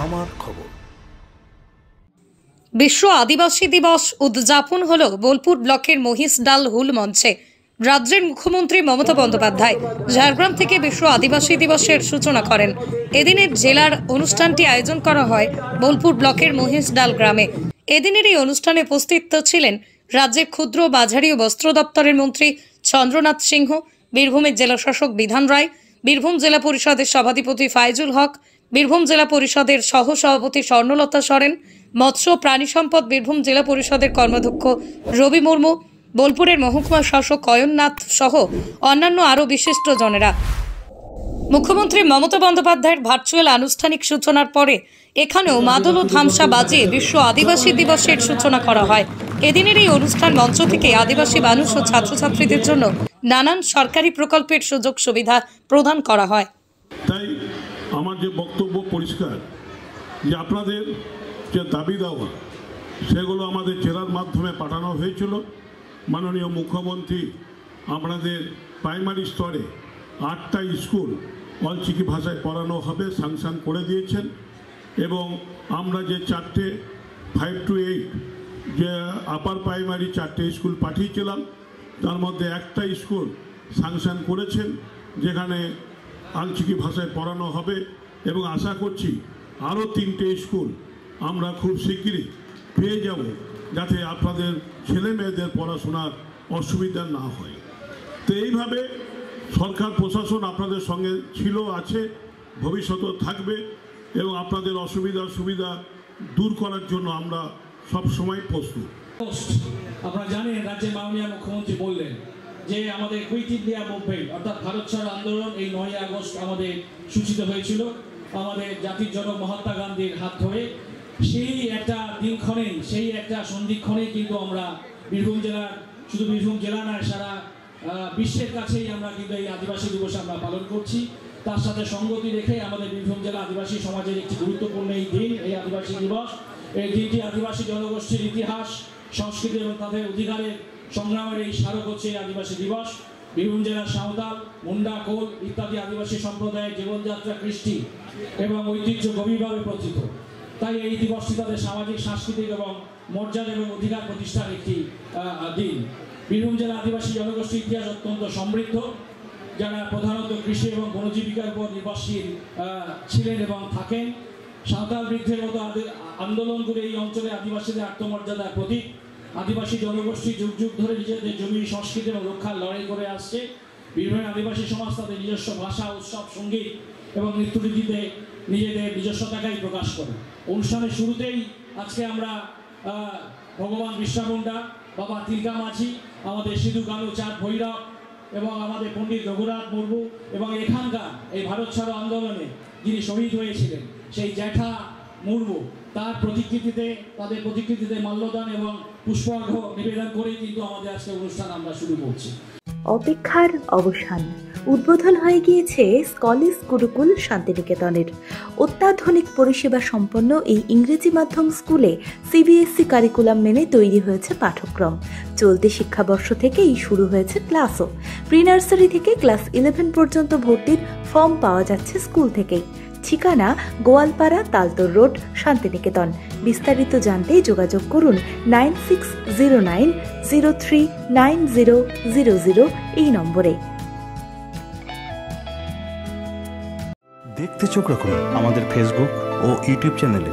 আমার খবর। বিশ্ব আদিবাসী দিবস উদযাপন হলো বোলপুর ব্লকের মহিষডাল হুল মঞ্চে। রাজ্যের মুখ্যমন্ত্রী মমতা বন্দ্যোপাধ্যায় ঝাড়গ্রাম থেকে বিশ্ব আদিবাসী দিবসের সূচনা করেন। এদিনের জেলার অনুষ্ঠানটি আয়োজন করা হয় বোলপুর ব্লকের মহিষডাল গ্রামে। এদিনের এই অনুষ্ঠানে উপস্থিত ছিলেন রাজ্যের ক্ষুদ্র মাঝারি ও বস্ত্র দপ্তরের মন্ত্রী চন্দ্রনাথ সিংহ, বীরভূমের জেলাশাসক বিধান রায়, বীরভূম জেলা পরিষদের সভাধিপতি ফাইজুল হক, বীরভূম জেলা পরিষদের সহ সভাপতি স্বর্ণলতা সরেন, মৎস্য প্রাণী সম্পদ বীরভূম জেলা পরিষদের কর্মাধ্যক্ষ রবি মুর্মু, বোলপুরের মহকুমা শাসক অয়ননাথ সহ অন্যান্য আরও বিশিষ্ট জনেরা। মুখ্যমন্ত্রী মমতা বন্দ্যোপাধ্যায়ের ভার্চুয়াল আনুষ্ঠানিক সূচনার পরে এখানেও মাদল ও ধামসা বাজিয়ে বিশ্ব আদিবাসী দিবসের সূচনা করা হয়। এদিনের এই অনুষ্ঠান মঞ্চ থেকে আদিবাসী মানুষ ও ছাত্রছাত্রীদের জন্য নানান সরকারি প্রকল্পের সুযোগ সুবিধা প্রদান করা হয়। তাই আমার যে বক্তব্য পরিষ্কার, যে আপনাদের যে দাবি দেওয়া সেগুলো আমাদের জেলার মাধ্যমে পাঠানো হয়েছিল। মাননীয় মুখ্যমন্ত্রী আপনাদের প্রাইমারি স্তরে 8টা স্কুল অলচিকি ভাষায় পড়ানো হবে স্যাংশন করে দিয়েছেন, এবং আমরা যে 4টে 5 to 8 যে আপার প্রাইমারি 4টে স্কুল পাঠিয়েছিলাম, তার মধ্যে একটা স্কুল স্যাংশন করেছেন যেখানে আঞ্চলিক ভাষায় পড়ানো হবে, এবং আশা করছি আরও 3টে স্কুল আমরা খুব শিগগিরই পেয়ে যাব, যাতে আপনাদের ছেলে মেয়েদের পড়াশোনার অসুবিধা না হয়। তো এইভাবে সরকার প্রশাসন আপনাদের সঙ্গে ছিল, আছে, ভবিষ্যতেও থাকবে, এবং আপনাদের সুবিধা দূর করার জন্য আমরা সব সময় প্রস্তুত। আপনারা জানেন রাজ্যের মাননীয় মুখ্যমন্ত্রী বললেন যে আমাদের কুইট ইন্ডিয়া মুভমেন্ট অর্থাৎ ভারত ছাড়ো আন্দোলন এই 9ই আগস্ট আমাদের সূচিত হয়েছিল আমাদের জাতির জনক মহাত্মা গান্ধীর হাত ধরে। সেই একটা দিনক্ষণে, সেই একটা সন্ধিক্ষণে কিন্তু আমরা বীরভূম জেলার, শুধু বীরভূম জেলা নয় সারা বিশ্বের কাছেই আমরা কিন্তু এই আদিবাসী দিবস আমরা পালন করছি। তার সাথে সঙ্গতি রেখে আমাদের বীরভূম জেলা আদিবাসী সমাজের একটি গুরুত্বপূর্ণ এই দিন, এই আদিবাসী দিবস। এই দিনটি আদিবাসী জনগোষ্ঠীর ইতিহাস, সংস্কৃতি এবং তাদের অধিকারের সংগ্রামের এই স্মারক হচ্ছে এই আদিবাসী দিবস। বীরভূম জেলার সাঁওতাল, মুন্ডা, কোল ইত্যাদি আদিবাসী সম্প্রদায়ের জীবনযাত্রা, কৃষ্টি এবং ঐতিহ্য গভীরভাবে প্রতীত। তাই এই দিবসটি তাদের সামাজিক, সাংস্কৃতিক এবং মর্যাদা এবং অধিকার প্রতিষ্ঠার একটি দিন। বীরভূম জেলা আদিবাসী জনগোষ্ঠীর ইতিহাস অত্যন্ত সমৃদ্ধ, যারা প্রধানত কৃষি এবং বনজীবিকার উপর নির্ভরশীল ছিলেন এবং থাকেন। সাঁওতাল বৃদ্ধের মতো আন্দোলনগুলো এই অঞ্চলে আদিবাসীদের আত্মমর্যাদার প্রতীক। আদিবাসী জনগোষ্ঠী যুগ যুগ ধরে নিজেদের জমি, সংস্কৃতি এবং রক্ষার লড়াই করে আসছে। বীরভূমের আদিবাসী সমাজ তাদের নিজস্ব ভাষা, উৎসব, সঙ্গীত এবং নৃত্যরীতিতে নিজেদের নিজস্বতাকেই প্রকাশ করে। অনুষ্ঠানের শুরুতেই আজকে আমরা ভগবান বিরসা মুন্ডা, বাবা তিলকা মাঝি, আমাদের সিধু কানু চাঁদ ভৈরব এবং আমাদের পণ্ডিত রঘুনাথ মুর্মু এবং এখানকার এই ভারত ছাড়ো আন্দোলনে যিনি শহীদ হয়েছিলেন সেই জ্যাঠা মুর্মু, তার প্রতিকৃতিতে, তাদের প্রতিকৃতিতে মাল্যদান এবং পুষ্পার্ঘ্য নিবেদন করেই কিন্তু আমাদের আজকে অনুষ্ঠান আমরা শুরু করছি। অপেক্ষার অবসান, উদ্বোধন হয়ে গিয়েছে স্কলিস গুরুকুল শান্তিনিকেতনের। অত্যাধুনিক পরিষেবা সম্পন্ন এই ইংরেজি মাধ্যম স্কুলে সিবিএসসি কারিকুলাম মেনে তৈরি হয়েছে পাঠ্যক্রম। চলতি শিক্ষাবর্ষ থেকেই শুরু হয়েছে ক্লাসও। প্রি নার্সারি থেকে ক্লাস 11 পর্যন্ত ভর্তির ফর্ম পাওয়া যাচ্ছে স্কুল থেকেই। ঠিকানা গোয়ালপাড়া, তালতর রোড, শান্তিনিকেতন। বিস্তারিত জানতে যোগাযোগ করুন 9609039000 এই নম্বরে। দেখতে চোখ রাখুন আমাদের ফেসবুক ও ইউটিউব চ্যানেলে।